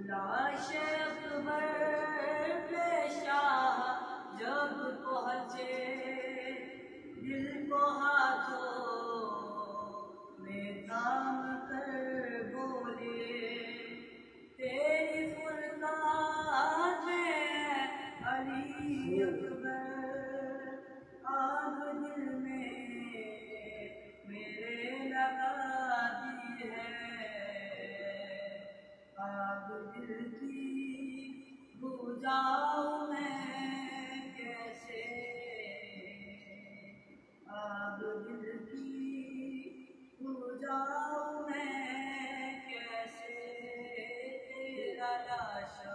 लाश अकबर पेशा जब पहुँचे, दिल को हाथों में थाम कर बोले, तेरी फुरकान में अली अकबर, आग दिल में मेरे लगा दी है, आग दिल की बुझाऊं मैं कैसे, आग दिल की बुझाऊं मैं कैसे, तेरा लाशा